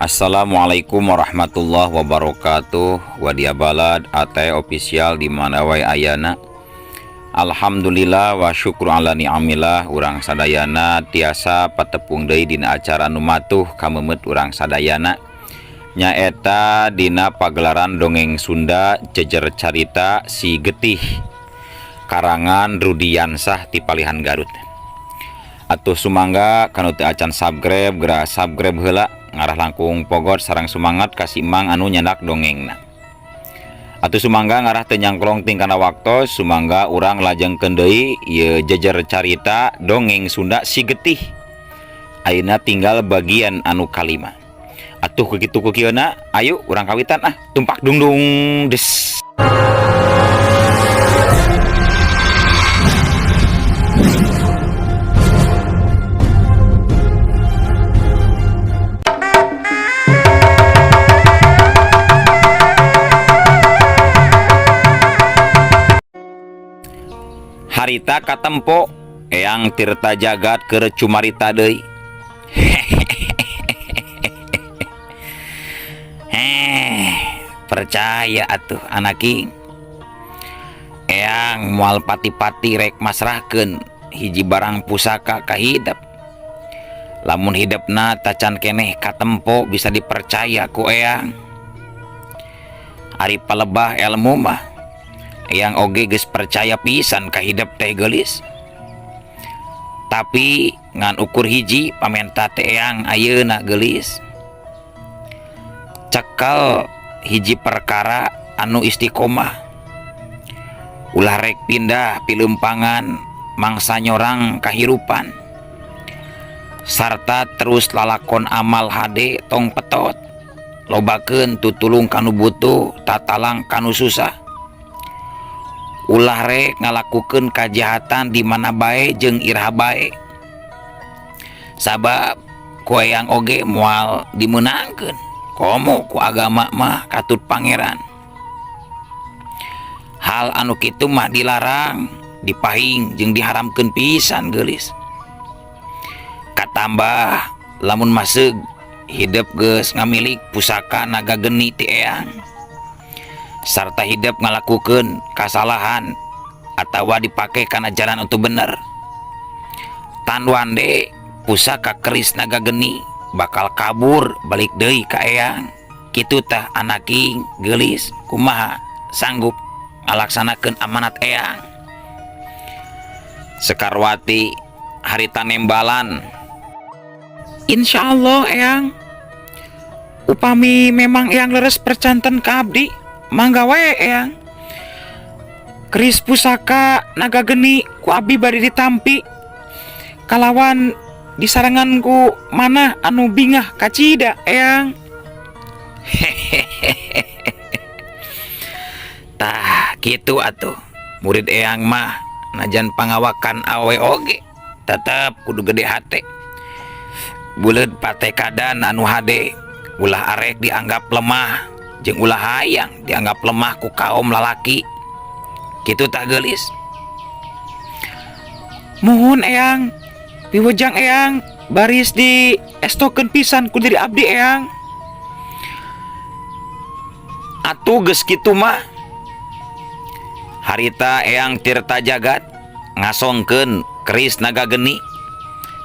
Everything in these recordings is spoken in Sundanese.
Assalamualaikum warahmatullahi wabarakatuh. Wadia balad ate official di mana wae ayana. Alhamdulillah wa syukur ala ni'amillah urang sadayana tiasa patepung deui dina acara nu matuh kamemet urang sadayana. Nyaeta dina pagelaran dongeng Sunda jejer carita Si Getih karangan Rudiansah ti Palihan Garut. Atuh sumangga kanu teu acan subscribe geura subscribe heula ngarah langkung pogot sareng semangat kasih Mang anu nyendak dongengna. Atuh sumangga ngarah teu nyangklong tingkana waktu sumangga urang lajengkeun deui ieu jejer carita dongeng Sunda Si Getih. Ayeuna tinggal bagian anu kalima. Atuh kitu kukieuna ayo urang kawitan tumpak dungdung des. Harita katempo Eyang Tirta Jagat keur cumarita deui. Percaya atuh anaking. Eyang moal pati-pati rek masrahkeun hiji barang pusaka ka hidep. Lamun hidepna tacan keneh katempo bisa dipercaya ku Eyang. Ari palebah ilmu mah Eyang oge geus percaya pisan ka hidep teh geulis. Tapi ngan ukur hiji pamenta teh Eyang ayeuna geulis. Cekal hiji perkara anu istiqomah. Ulah rek pindah pilempangan mangsa nyorang kahirupan. Sarta terus lalakon amal hade tong petot. Lobakeun tutulung kanu butuh, tatalang kanu susah. Ulah rek ngalakukeun kajahatan di mana bae jeung iraha bae. Sabab ku Eyang oge moal dimeunangkeun komo ku agama mah katut pangeran. Hal anu kitu mah dilarang, dipahing jeung diharamkeun pisan geulis. Katambah lamun maseug hidep geus ngamilik pusaka naga geni ti Eyang. Sarta hidup ngalakukeun kasalahan atawa dipake kana jalan untuk bener. Tan wande pusaka keris naga geni bakal kabur balik deui ka Eyang. Kitu tah anaking geulis kumaha sanggup ngalaksanakeun amanat Eyang. Sekarwati harita nembalan. Insyaallah Eyang. Upami memang Eyang leres percanten ka abdi, mangga wae Eyang. Keris pusaka naga geni ku abdi bari ditampi. Kalawan disarangan ku mana anu bingah kacida Eyang. Tah kitu atuh. Murid Eyang mah najan pangawakan awe oge tetep kudu gede hate. Buleud patekadan anu hade ulah arek dianggap lemah jeung ulah hayang dianggap lemah ku kaum lalaki. Kitu tak geulis. Muhun Eyang, piwejang Eyang baris di estokeun pisan ku diri abdi Eyang. Atuh geus kitu mah harita Eyang Tirta Jagat ngasongkeun keris naga geni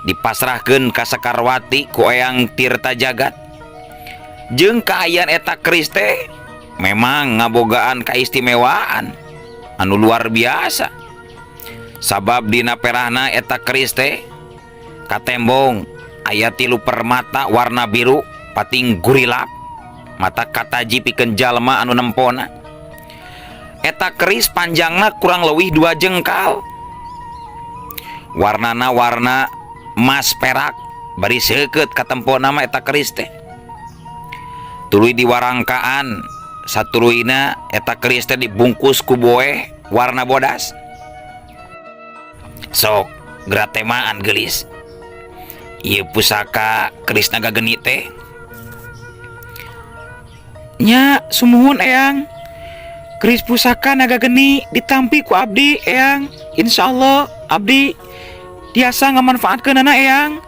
dipasrahkeun ka Sekarwati ku Eyang Tirta Jagat. Jeung kaayaan eta keris teh memang ngabogaan kaistimewaan anu luar biasa. Sabab dina perahna eta keris teh katembong aya 3 permata warna biru pating gurilap mata kataji pikeun jalma anu nempona. Eta keris panjangna kurang leuwih 2 jengkal. Warnana warna emas perak bari seukeut katempona mah eta keris teh. Tuluy diwarangkaan satuluina eta keris teh dibungkus ku boeh warna bodas. Sok gratemaan geulis. Ieu pusaka keris naga geni teh. Nya sumuhun Eyang. Keris pusaka naga geni ditampi ku abdi Eyang. Insyaallah abdi tiasa ngamanfaatkeunana Eyang.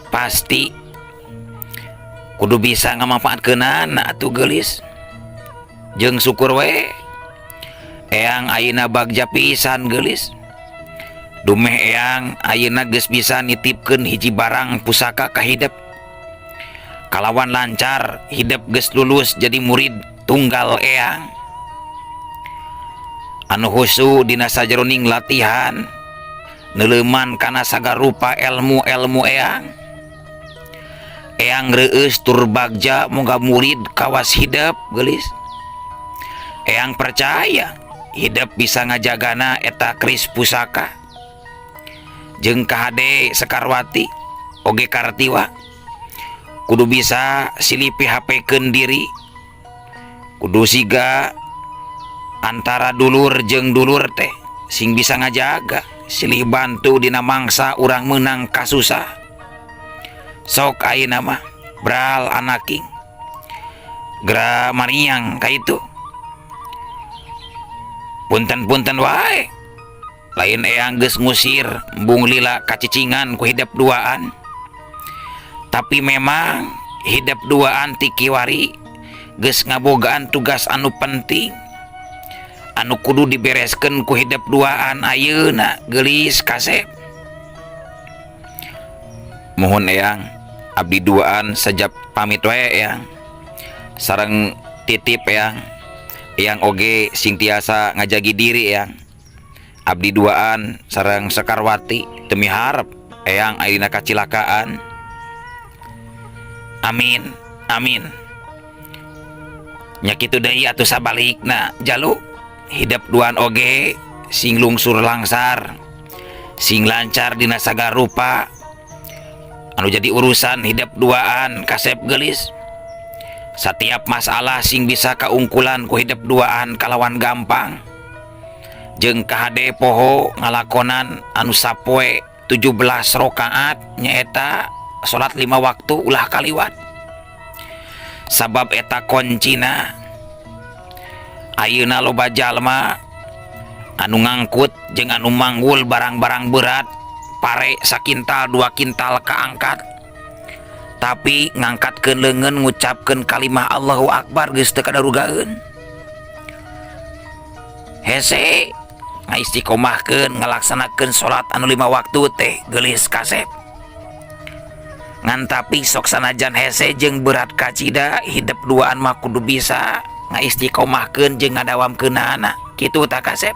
pasti kudu bisa ngamanfaatkeunana atuh geulis. Jeung syukur we eyang ayeuna bagja pisan geulis. Dumeh eyang ayeuna geus bisa nitipkeun hiji barang pusaka ka hidep. Kalawan lancar hidep geus lulus jadi murid tunggal eyang. Anu husu dina sajeroning latihan neuleuman kana sagarupa ilmu-ilmu eyang. Eyang reueus tur bagja moga murid kawas hidep geulis. Eyang percaya hidep bisa ngajagana eta keris pusaka. Jeung KHD Sekarwati oge Kartiwa kudu bisa silih PHP-keun diri, kudu siga antara dulur jeung dulur teh sing bisa ngajaga, silih bantu dina mangsa urang meunang kasusah. Sok ayeuna mah bral anaking gra mariang ka itu. Punten-punten wae lain eyang geus ngusir embung lila kacicingan ku hidep duaan. Tapi memang hidep duaan ti kiwari geus ngabogaan tugas anu penting anu kudu dibereskeun ku hidep duaan ayeuna geulis Kasep. Mohon eyang abdi duaan sajab pamit wae eyang. Sareng titip eyang oge sing tiasa ngajagi diri eyang. Abdi duaan sareng Sekarwati demi harap eyang ayeuna kacilakaan. Amin. Nya kitu deui atuh sabalikna jalu hidep duaan oge sing lungsur langsar, sing lancar dina sagarupa anu jadi urusan hidep duaan Kasep geulis. Setiap masalah sing bisa kaungkulan ku hidep duaan kalawan gampang. Jeung KHD poho ngalakonan anu sapoe 17 rakaat nyaeta salat 5 waktu ulah kaliwat. Sabab eta koncina ayeuna loba jalma anu ngangkut jeung anu manggul barang-barang berat pare sakintal 2 kintal kaangkat, tapi ngangkatkeun leungeun ngucapkeun kalimah Allahu Akbar geus teu kadarugaeun. Hese ngaistiqomahkeun ngalaksanakeun salat anu 5 waktu teh geulis Kasep. Ngan tapi sok sanajan hese jeung berat kacida hidep duaan mah kudu bisa ngaistiqomahkeun jeung ngadawamkeunana kitu tah Kasep.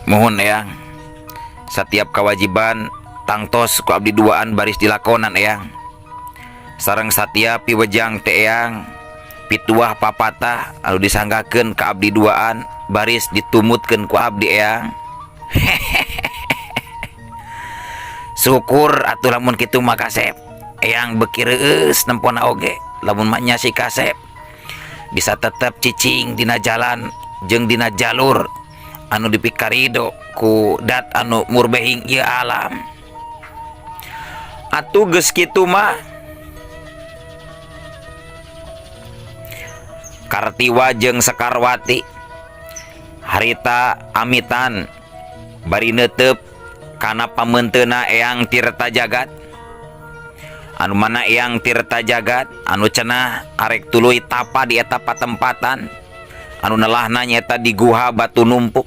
Mohon eyang setiap kewajiban tangtos ku abdi duaan baris dilakonan eyang. Sareng satia piwejang teh eyang pituah papatah anu disanggakeun ka abdi duaan baris ditumutkeun ku abdi eyang. Syukur atuh lamun kitu mah Kasep. Eyang beuki reueus nempona oge lamun manya si Kasep bisa tetep cicing dina jalan jeung dina jalur anu dipikarido ku dat anu murbehing ieu alam. Atuh geus kitu mah Kartiwa jeung Sekarwati harita amitan bari neuteup kana pamenteuna eyang Tirta Jagat. Anu mana eyang Tirta Jagat anu cenah arek tuluy tapa di eta patempatan anu nelahna nyaeta di Guha Batu Numpuk.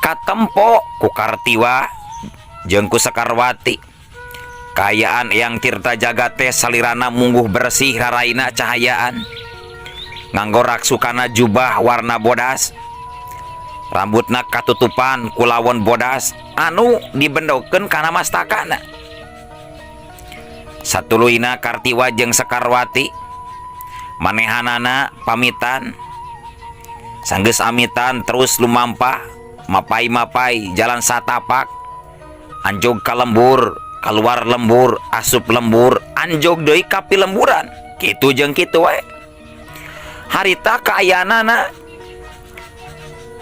Katempo ku Kartiwa jeung ku Sekarwati kayaan eyang Tirta Jagat teh salirana mungguh bersih raraina cahayaan, nganggo raksukana jubah warna bodas, rambutna katutupan kulawon bodas anu dibendokeun kana mastakana. Satuluyna Kartiwa jeung Sekarwati manehanana pamitan. Sanggeus amitan terus lumampah mapai-mapai jalan satapak, anjog ka lembur, keluar lembur, asup lembur, anjog deui ka pilemburan. Kitu jeung kitu wae. Harita kaayanana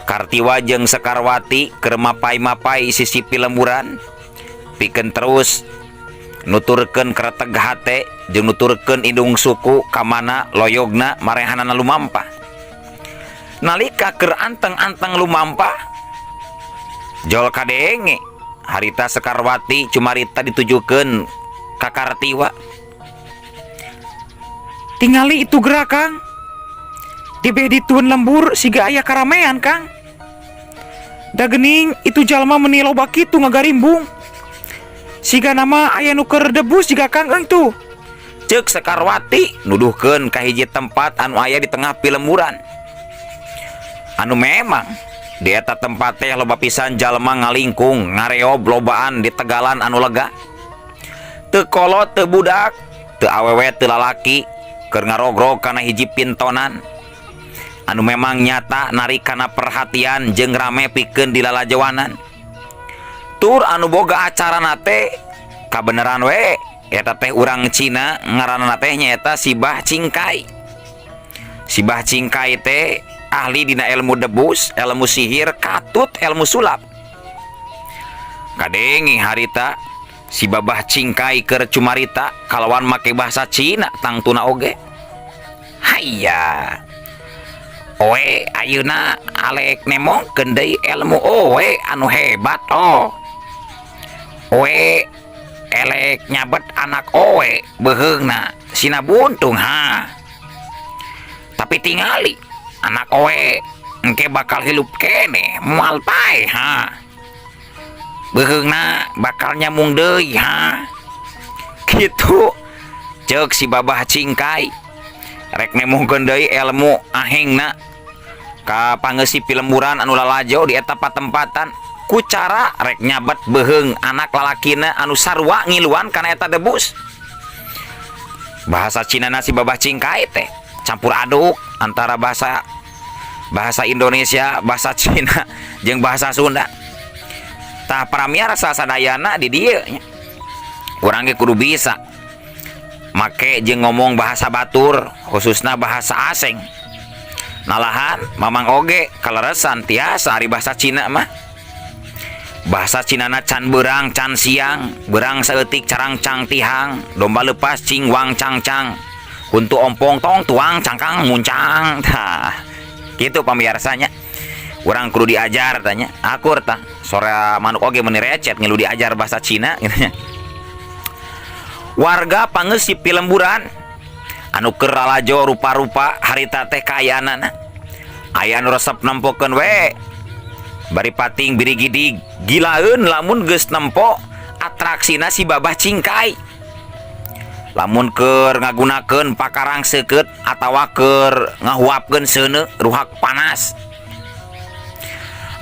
Kartiwa jeung Sekarwati keur mapai-mapai sisi pilemburan, pikeun terus nuturkeun kreteg hate jeung nuturkeun indung suku ka mana loyogna marehanana lumampah. Nalika keur anteng-anteng lumampah Jol kadenge harita Sekarwati Cumarita ditujukan ka Kartiwa. Tingali itu gerak Kang. Dibeh dituun lembur siga aya karamean Kang. Da gening itu jalma meuni loba kitu ngagarimbung. Siga nama aya nu keur debus jiga Kang tuh. Ceuk Sekarwati nuduhkeun ka hiji tempat anu aya di tengah pilemburan. Anu memang di eta tempat teh loba pisan jalma ngalingkung ngareob lobaan di tegalan anu lega. Teu kolot teu budak, teu awewe teu lalaki keur ngarogrog kana hiji pintonan anu memang nyata narik kana perhatian jeung rame pikeun di lalajowanan. Tur anu boga acarana teh kabeneran we eta teh urang Cina ngaranna teh nyaeta Sibah Cingkai. Sibah Cingkai teh ahli dina ilmu debus, ilmu sihir, katut ilmu sulap. Kadengi harita si Babah Cingkai keur Cumarita kalawan make bahasa Cina tangtuna oge. Hayya. Oe ayeuna alek nemongkeun deui ilmu oe anu hebat oh. Oe elek nyabet anak oe beheungna sina buntung ha. Tapi tingali anak oe engke bakal hilup kene moal pae ha. Beheungna bakal nyamung deui ha. Kitu ceuk si Babah Cingkai. Rek nemongkeun deui ilmu ahengna ka pangeussi pilemburan anu lalajo di eta patempatan ku cara rek nyabat beheung anak lalakina anu sarua ngiluan kana eta debus. Bahasa Cinana si Babah Cingkai teh campur aduk antara bahasa Indonesia, bahasa Cina jeung bahasa Sunda. Tah paramiarsa sadayana di dieu nya. Urang ge kudu bisa make jeung ngomong bahasa batur khususna bahasa asing. Nalahan mamang oge kaleresan tiasa ari bahasa Cina mah. Bahasa Cinana can beurang can siang, beurang saeutik carang cang tihang, domba lepas cing wang cang cang. Kuntu ompong tong tuang cangkang muncang. Tah kitu pamiarsanya. Urang kudu diajar tanya. Akur tah sore manuk oge meuni recet ngilu diajar bahasa Cina gitu nya. Warga pangeussi pilemburan anu keur lalajo rupa-rupa harita teh kaayana aya anu resep nempokeun we bari pating biri-gidi gilaeun lamun geus nempo atraksina si Babah Cingkai. Lamun keur ngagunakeun pakarang seukeut atawa keur ngahuapkeun seuneu ruhak panas.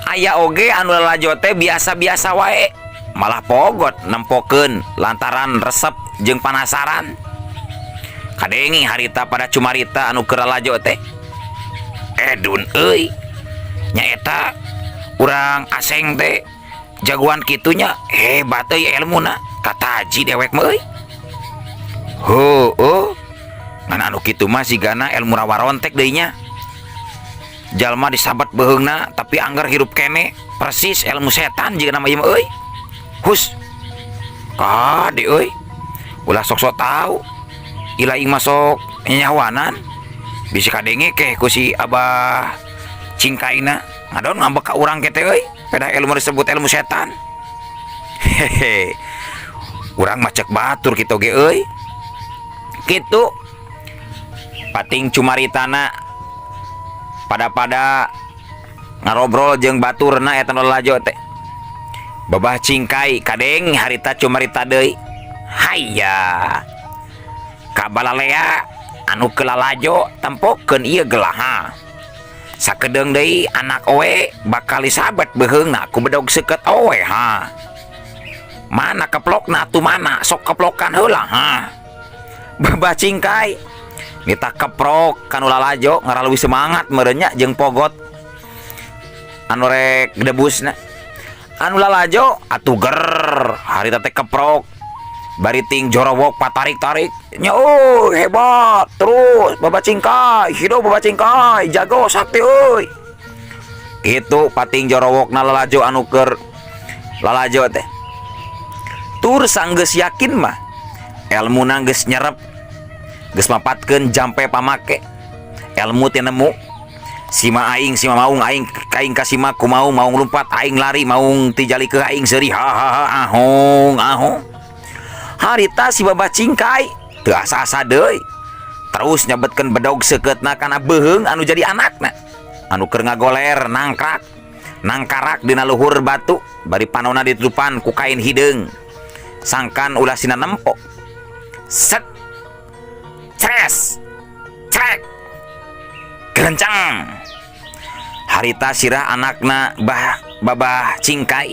Aya oge anu lalajo teh biasa-biasa wae malah pogot nempokeun lantaran resep jeung panasaran. Kadengi harita pada Cumarita anu keur lalajo teh. Edun euy. Nyaeta urang aseng teh jagoan kitunya hebat euy ilmuna kataji dewek mah euy. Heueuh. Ngan anu kitu mah sigana ilmu rawarontek deui nya. Jalma disabat beheungna tapi anggar hirup kene persis ilmu setan jiga nama ieu mah euy. Hus. Kade euy. Ulah sok-sok tahu. Ila ing masuk nyawanan. Bisa kadenge keh ku si Abah Cingkaina. Ngadon ngambek ka urang kete euy. Peda ilmu disebut ilmu setan. Hehe. Urang macek batur kitu ge euy. Kitu. Pating Cumaritana pada ngarobrol jeung baturna eta nu lalajo teh. Babah Cingkai kadeng harita Cumarita deui. Hayya. Kabalalea anu kelalajo tempokeun ieu gelaha. Sakedeung deui anak oe bakal disabet beheungna ku bedog seukeut oe ha. Mana keplokna atuh mana sok keplokan heula ha. Babah Cingkai nita keprok kanu lalajo ngaraluwi semangat meureun nya jeung pogot anu rek debusna. Anu lalajo atuh ger harita teh keprok bari ting jorowok patarik-tarik nya euy hebat terus Babah Cingkai hidup Babah Cingkai jago sakti euy. Kitu pating jorowokna lalajo anu keur lalajo teh. Tur sanggeus yakin mah elmuna geus nyerep geus mapatkeun jampe pamake ilmu teh nemu. Si maung aing kaing kasimaku mau ngelumpat aing lari mau tijali ke aing seuri hahaha ahong. Harita si babah cingkai teu asa-asa deui. Terus nyabetkeun bedog sekeutna kana beheung anu jadi anakna. Anu keur ngagoler nangkarak dina luhur batu bari panonna ditutupan ku kain hideung. Sangkan ulah sina nempo. Set. Tres. Trek. Gelencang. Harita sirah anakna babah cingkai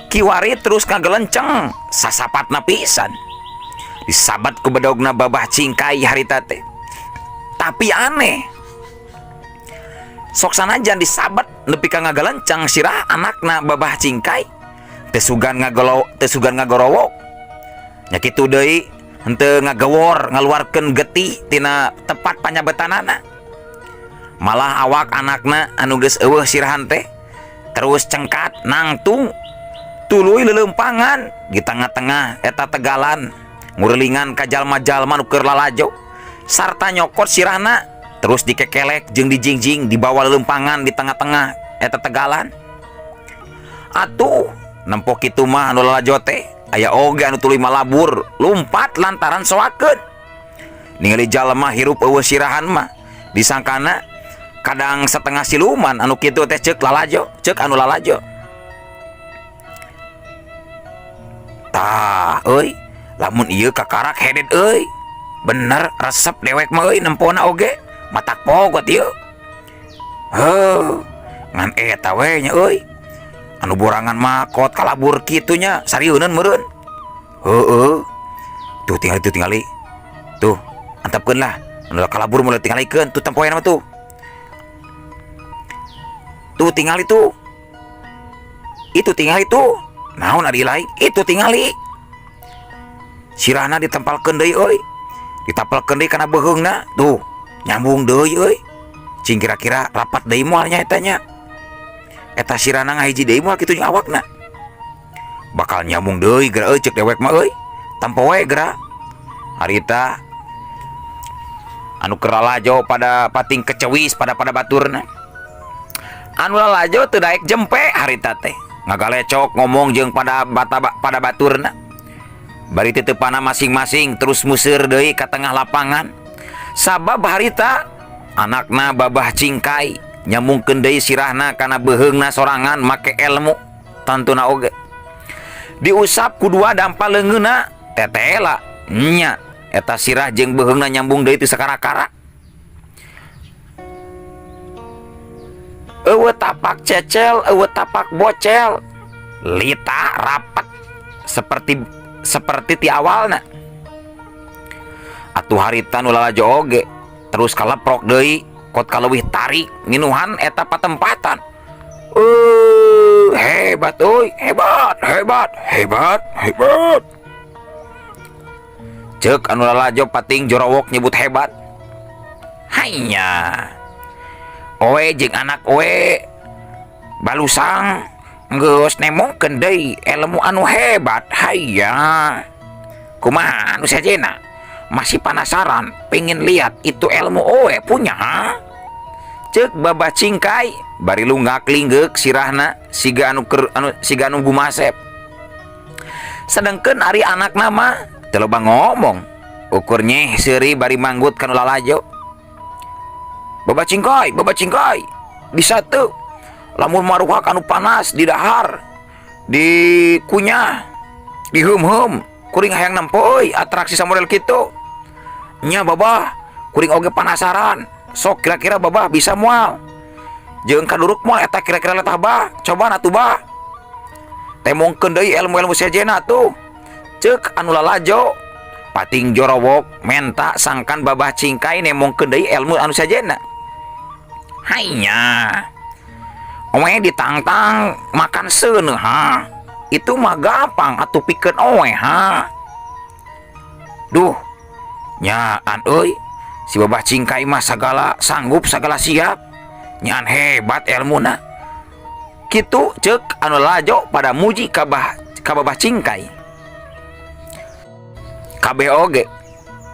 kiwari terus kagelenceng sasapatna pisan disabat ku bedogna babah cingkai harita teh. Tapi aneh sok sanajan disabat nepi ka ngagelenceng sirah anakna babah cingkai teu sugan ngagorowok nya kitu deui henteu ngagawor ngaluarkeun getih tina tempat panyabetanana. Malah awak anakna anu geus eueuh sirahan teh terus cengkat nangtung tuluy lelempangan di tengah-tengah eta tegalan ngurelingan ka jalma-jalma nu keur lalajo sarta nyokot sirahna terus dikekelek jeung dijingjing di bawah lelempangan di tengah-tengah eta tegalan. Atuh nempo kitu mah anu lalajo teh aya oge anu tuluy malabur lumpat lantaran soakeun ningali jalma hirup eueuh sirahan mah disangkana kadang setengah siluman anu kitu teh ceuk anu lalajo. Tah euy lamun ieu kakarak hedet euy bener resep dewek mah euy nempona oge matak pogot ieu. Heuh ngan eta we nya euy anu borangan makot kalabur kitu nya sarieuneun meureun. Heueuh tuh tingali tuh antepkeun lah anu kalabur mulai tingalikeun tuh tempoeuna mah tuh. Tuh tingali tuh. Itu tingali tuh. Naon ari lain? Itu tingali. Sirahna ditempalkeun deui euy. Ditapelkeun deui kana beheungna. Tuh, nyambung deui euy. Cing kira-kira rapat deui moal nya eta nya. Eta sirahna ngahiji deui moal kitu jeung awakna. Bakal nyambung deui geura euy ceuk dewek mah euy. Tampo we geura. Harita anu keur lalajo pada pating kecewis pada baturna. Anu lalajo teu daek jempe harita teh ngagalecok ngomong jeung pada baturna bari titeupanna masing-masing terus museur deui ka tengah lapangan. Sabab harita anakna babah cingkai nyambungkeun deui sirahna kana beheungna sorangan make ilmu tantuna oge diusap ku dua dampal leungeunna tetela nya eta sirah jeung beheungna nyambung deui teu sakara-kara. Eueuh tapak cecel, eueuh tapak bocel, lita rapat seperti ti awalna. Atuh harita nu lalajo oge terus kaleprok deui kot kaleuwih tarik minuhan eta patempatan. Hebat euy, hebat. Ceuk anu lalajo pating jorowok nyebut hebat. Hainya oe jeung anak oe balusang geus nemongkeun deui ilmu anu hebat. Hayya kumaha anu sajena masih penasaran pengen lihat itu ilmu oe punya ceuk babah cingkai bari lunggak lingeuk sirahna siga anu gumasep. Sedengkeun ari anakna mah teu loba ngomong ukur nyeh seuri bari manggut kana lalajo. Babah cingkai bisa tuh lamun maruhak anu panas di dahar di kunyah di hum kuring hayang nempo euy atraksi samodel kitu nya babah kuring oge penasaran sok kira-kira babah bisa moal jeung kaduruk moal eta kira-kira letah bah coba atuh bah temongkeun deui ilmu-ilmu sejenna tuh ceuk anu lalajo pating jorowok menta sangkan babah cingkai nemongkeun deui ilmu anu sejenna. Hainya oe ditantang makan seuneu itu mah gampang atuh pikeun oe duh nyaan euy si babah cingkai mah sagala sanggup sagala siap nyaan hebat ilmuna kitu ceuk anu lajo pada muji ka babah cingkai. Kabeh oge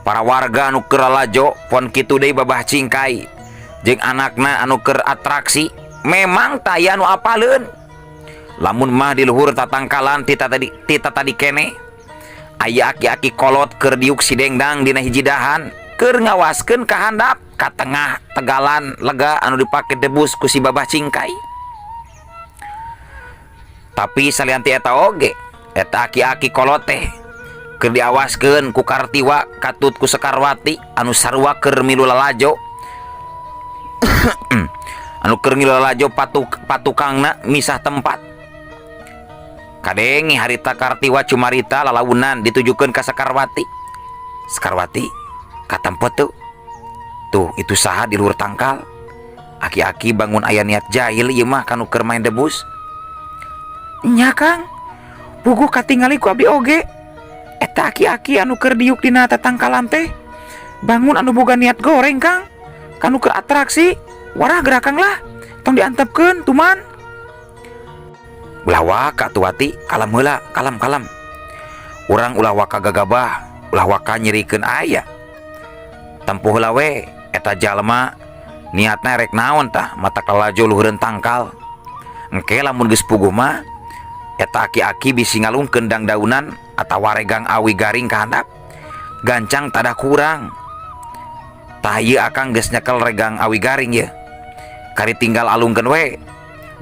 para warga anu keur lajo pon kitu deui babah cingkai jeung anakna anu keur atraksi memang taya nu apaleun. Lamun mah di luhur tatangkalan tita tadi kene aya aki-aki kolot keur diuk si dengdang dina hiji dahan keur ngawaskeun ka handap ka tengah tegalan lega anu dipake debus ku si babah cingkai. Tapi salianti eta oge eta aki-aki kolot teh keur diawaskeun ku Kartiwa katut ku Sekarwati anu sarua keur milu lalajo anu keur milu lalajo patukangna misah tempat. Kadengi harita Kartiwa Cumarita lalaunan ditujukeun ka Sekarwati. Sekarwati katempo tuh itu saha di luhur tangkal. Aki-aki bangun aya niat jahil ieu mah kanu keur main debus. Nya Kang, puguh katingali ku abdi oge. Eta aki-aki anu keur diuk dina tatangkalan teh bangun anu boga niat goreng Kang, kanu keur atraksi. Warah gerakang lah, tong diantepkeun tuman. Ulah waka Tuwati, kalem heula, kalem. Urang ulah waka gagabah, ulah waka nyerikeun aya. Tempuh heula we, eta jalma niatna rek naon tah mata kalajo luhureun tangkal. Engke lamun geus puguh mah eta aki-aki bisi ngalungkeun dangdaunan atawa regang awi garing ka handap. Gancang tada kurang. Tah ieu akang geus nyekel regang awi garing ye. Kari tinggal alungkeun we.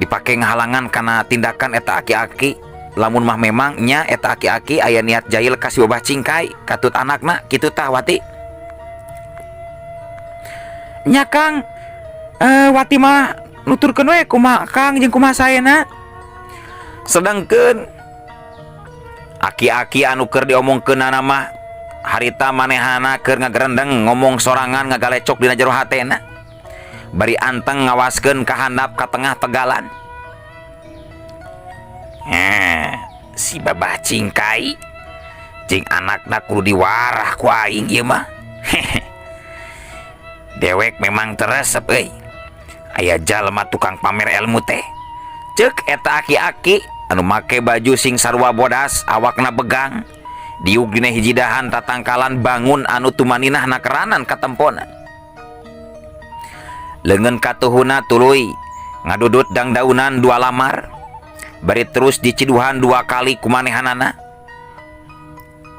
Dipake ngahalangan karena tindakan eta aki-aki. Lamun mah memang nya eta aki-aki aya niat jahil ka si babah cingkai katut anakna kitu tah Wati. Nya Kang, Wati mah nuturkeun we kumaha Kang jeung kumaha saena. Sedengkeun aki-aki anu keur diomongkeunana mah harita manehana keur ngagerendeng ngomong sorangan ngagalecok dina jero hatena. Bari anteng ngawaskeun ka handap ka tengah tegalan. Si babah cingkai jeung anakna kudu diwarah ku aing ieu mah. Dewek memang teresep euy. Aya jalma tukang pamer ilmu teh. Ceuk eta aki-aki anu make baju sing sarua bodas awakna begang diuk dina hiji dahan tatangkalan bangun anu tumaninah nakeranan katempona. Leungeun katuhuna tuluy ngadudut dangdaunan 2 lamar. Bari terus diciduhan 2 kali kumanehanana.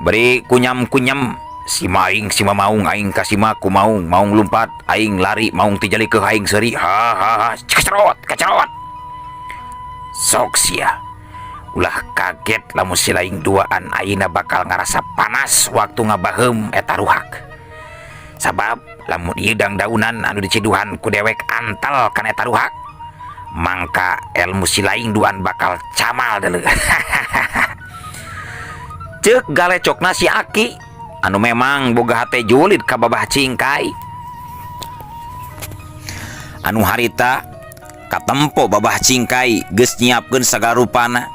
Bari kunyam-kunyam si maing si mamaung aing kasima ku maung lumpat aing lari maung tijali ke aing seuri ha kecerot sok sia ulah kaget lamun si laing duaan ayeuna bakal ngarasa panas waktu ngabaheum eta ruhak. Sabab lamun ieu dangdaunan anu diciduhan ku dewek antal kana eta ruhak mangka ilmu si laing duaan bakal camal deuleu. Ceuk galecokna si aki anu memang boga hate julid ka babah cingkai. Anu harita katempo babah cingkai geus nyiapkeun sagarupana.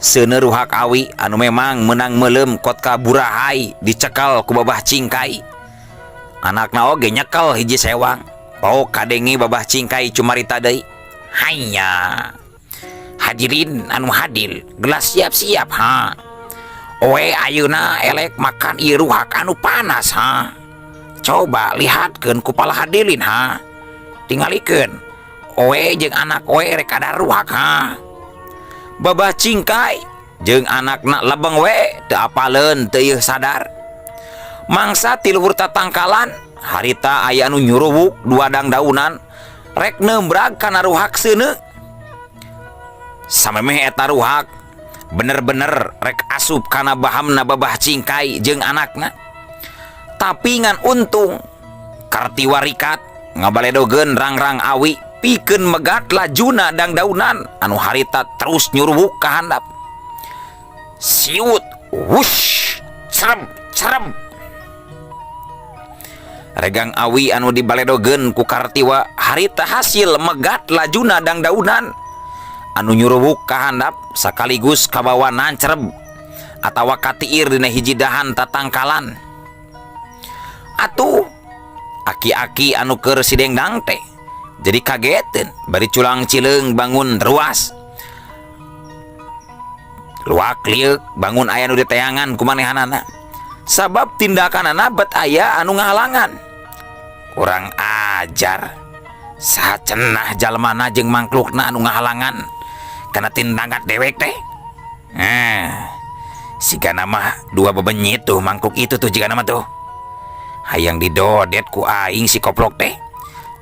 Seuneu ruhak awi anu memang meunang meulem kot ka burahay dicekal ku babah cingkai. Anakna oge nyekel hiji sewang. Pau kadengi babah cingkai Cumarita deui. Hanya hadirin anu hadil gelas siap-siap ha. Oe ayeuna elek makan ieu ruhak anu panas ha. Coba lihatkeun kupala hadirin ha. Tingalikeun oe jeung anak oe rek ada ruhak ha. Babah cingkai jeung anakna lebeng we teu apaleun teu ieu sadar. Mangsa ti luhur tatangkalan harita aya anu nyuruwuk 2 dangdaunan rek nembrag kana ruhak seuneu. Samemeh eta ruhak bener-bener rek asup kana bahamna babah cingkai jeung anakna. Tapi ngan untung Kartiwa rikat ngabaledogeun rangrang awi pikeun megat lajuna dangdaunan anu harita terus nyuruwuk ka handap. Siut wush cerem regang awi anu dibaledogeun ku Kartiwa harita hasil megat lajuna dangdaunan anu nyuruwuk ka handap sakaligus kabawa nancereb atawa katiir dina hiji dahan tatangkalan. Atuh aki-aki anu keur sidengdang teh jadi kageteun bari culang cileung bangun ruas. Luak liuk bangun aya nu diteangan kumanehanana. Sabab tindakanana bet aya anu ngahalangan. Kurang ajar. Saha cenah jalmana jeung mangklukna anu ngahalangan kana tindangan dewek teh. Sigana mah dua bebenyit tuh mangkluk itu tuh jigana mah tuh. Hayang didodet ku aing si koplok teh.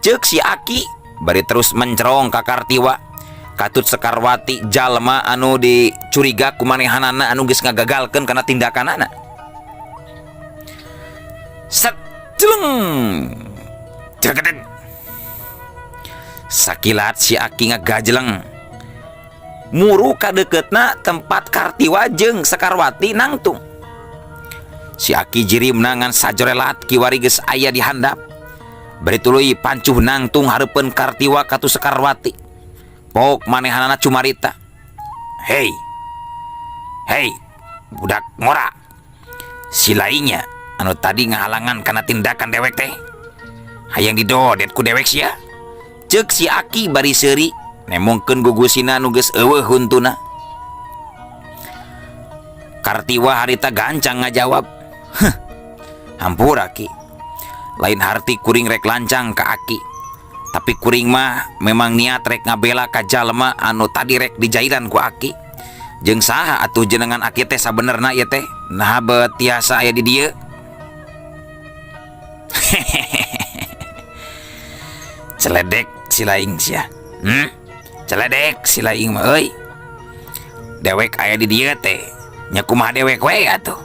Ceuk si Aki bari terus mencerong ka Kartiwa. Katut Sekarwati jalma anu dicuriga ku manehanana anu geus ngagagalkeun kana tindakanana. Set jeleng. Jegeden. Sakilat si Aki ngagajleng. Muru ka deketna tempat Kartiwa jeung Sekarwati nangtung. Si Aki jirimna ngan sajorelat kiwari geus aya di handap. Bari tuluy pancuh nangtung hareupeun Kartiwa katu Sekarwati. Pok manehanana cumarita. Hei, budak ngora. Si lainnya anu tadi ngahalangan kana tindakan dewek teh. Hayang didodet ku dewek sia. Ceuk si Aki bari seuri nemongkeun gugusina nu geus eueuh huntuna. Kartiwa harita gancang ngajawab. Hampura Ki. Lain harti kuring rek lancang ka Aki. Tapi kuring mah memang niat rek ngabela ka jalma anu tadi rek dijairan ku Aki. Jeung saha atuh jenengan Aki teh sabenerna ieu teh? Nah bet tiasa aya di dieu. Celedek si laing sia. Celedek si laing mah euy. Dewek aya di dieu teh. Nya kumaha dewek we atuh.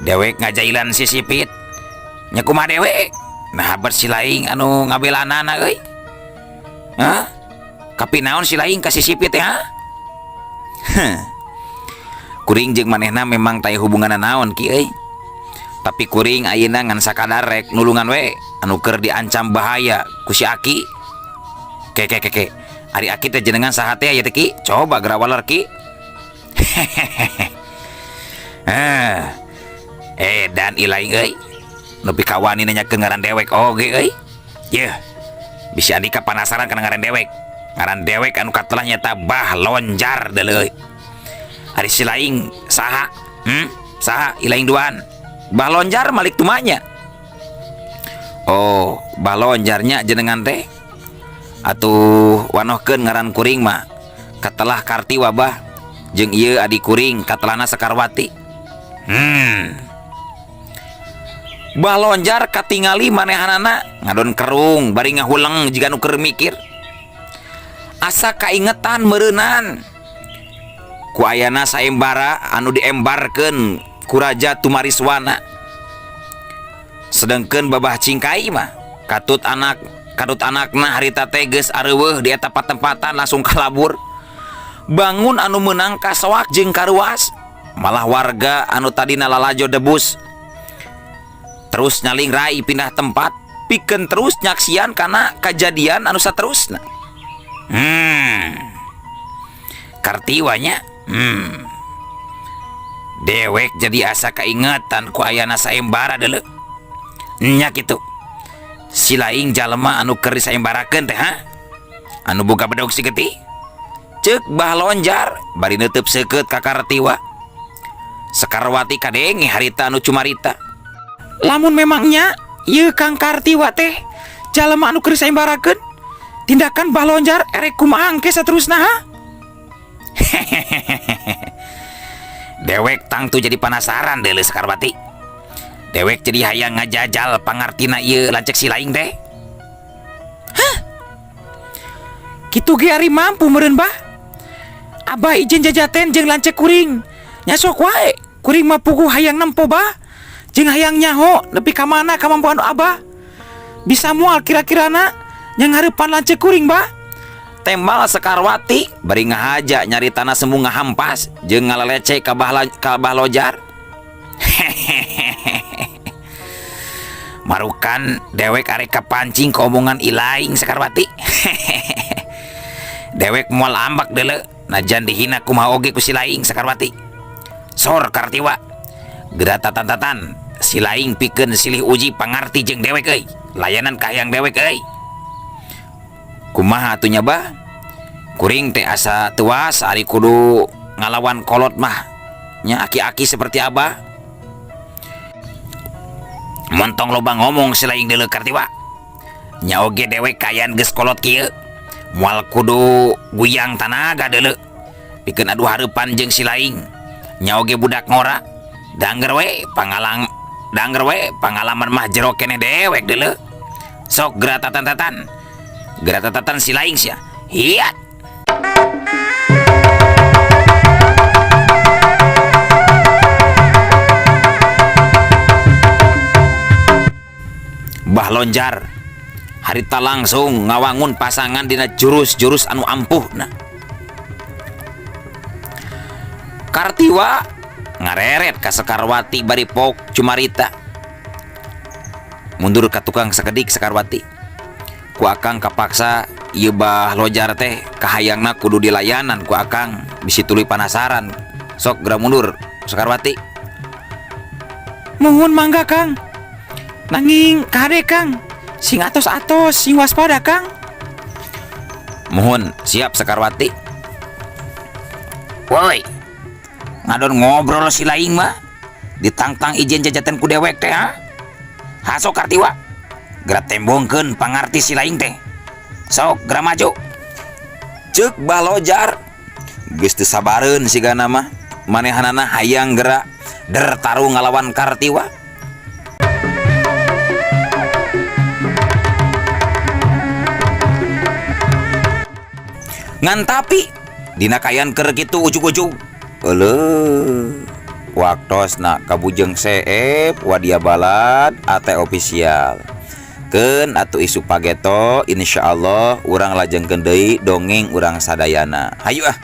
Dewek ngajailan si Sipit. Nya kumaha dewek? Nah ber si laing anu ngabelanana euy. Hah? Kapinaon si laing ka si Sipit teh ha? Kuring jeung manehna memang taya hubungan naon Ki euy. Tapi kuring ayeuna ngan sakadar rek nulungan we anu keur diancam bahaya ku si Aki. Ke. Ari Aki teh jenengan saha teh aya teh Ki? Coba gerawaler Ki. Dan ilaing euy. Nu pikawani nanyakeun ngaran dewek oge euy. Yeuh. Bisi Andika penasaran kana ngaran dewek. Ngaran dewek anu katelah nyata Bahlonjar deuleu euy. Ari si laing saha? Saha ilaing duaan? Bahlonjar malik tumanya. Oh, Bahlonjarnya jenengan teh. Atuh wanohkeun ngaran kuring mah katelah Kartiwa bah. Jeung ieu adik kuring katelahna Sekarwati. Bahlonjar katingali manehanana ngadon kerung bari ngahuleng jiga nu keur mikir. Asa kaingetan meureunan ku ayana saembara anu diembarkeun ku Raja Tumariswana. Sedengkeun babah Cingkai mah kadut anakna harita teh geus areuweuh di eta patempatan langsung kalabur. Bangun anu meunang kasoak jeung karuas. Malah warga anu tadina lalajo debus terus nyaling rai pindah tempat pikeun terus nyaksian kana kajadian anu saterusna. Kartiwanya dewek jadi asa kaingatan ku ayana saembara deuleu. Nya kitu. Si laing jalma anu keur disaembarakeun teh ha? Anu boga bedog si getih. Ceuk Bahlonjar bari neuteub seukeut ka Kartiwa. Sekarwati kadenge harita anu cumarita. Lamun memangnya ieu Kang Kartiwa teh jalma anu keur disaembarakeun, tindakan Bahlonjar erek kumaha engke saterusna ha? Dewek tangtu jadi penasaran deuleu Sekarwati. Dewek jadi hayang ngajajal pangartina ieu lanceuk si laing teh. Hah? Kitu ge ari mampu meureun bah. Abah ijen jajaten jeung lanceuk kuring. Nya sok wae, kuring mah puguh hayang nempo bah. Jeung hayang nyaho nepi ka mana kamampuan Abah. Bisa moal kira-kirana nya ngareupan lanceuk kuring bah. Tembal Sekarwati bari ngahaja nyaritana semu ngahampas jeung ngaleleceh ka Bahlonjar. Marukan dewek arek kapancing ka omongan ilaing Sekarwati. Dewek moal ambak deuleu najan dihina kumaha oge ku si laing Sekarwati. Sor Kartiwa. Geura tatan-tatan si laing pikeun silih uji pangarti jeung dewek euy. Layanan ka hayang dewek euy. Kumaha atuh nya bah? Kuring teh asa teuas ari kudu ngalawan kolot mah. Nya aki-aki seperti Abah. Montong loba ngomong si laing deuleu Kartiwa. nya oge dewek kayan geus kolot kieu moal kudu guyang tanaga deuleu pikeun adu hareupan jeung si laing nya oge budak ngora danger we pangalaman mah jero keneh dewek deuleu sok geratatan si laing sia hiat. Bah Lonjar harita langsung ngawangun pasangan dina jurus-jurus anu ampuhna. Kartiwa ngareret ka Sekarwati bari pok cumarita. Mundur ka tukang sakedik Sekarwati. Ku akang kapaksa ieu Bah Lonjar teh kahayangna kudu dilayanan ku akang bisi tuluy panasaran. Sok geura mundur Sekarwati. Muhun mangga Kang. Nanging kade Kang, sing atos-atos, sing waspada Kang. Mohon siap Sekarwati. Woi, ngadon ngobrol si laing mah ditangtang ijen jajaten ku dewek teh ha. Hasok Kartiwa, geura tembongkeun pangarti si laing teh. Sok geura maju. Ceuk Bah Lonjar, geus teu sabareun sigana mah manehanana hayang geura dertaru ngalawan Kartiwa. Ngan tapi dina kayan keur kitu ujug-ujug waktosna kabujeng seep Wadia Balad AT official keun atuh isu pageto insyaallah urang lajengkeun deui dongeng urang sadayana hayu ah.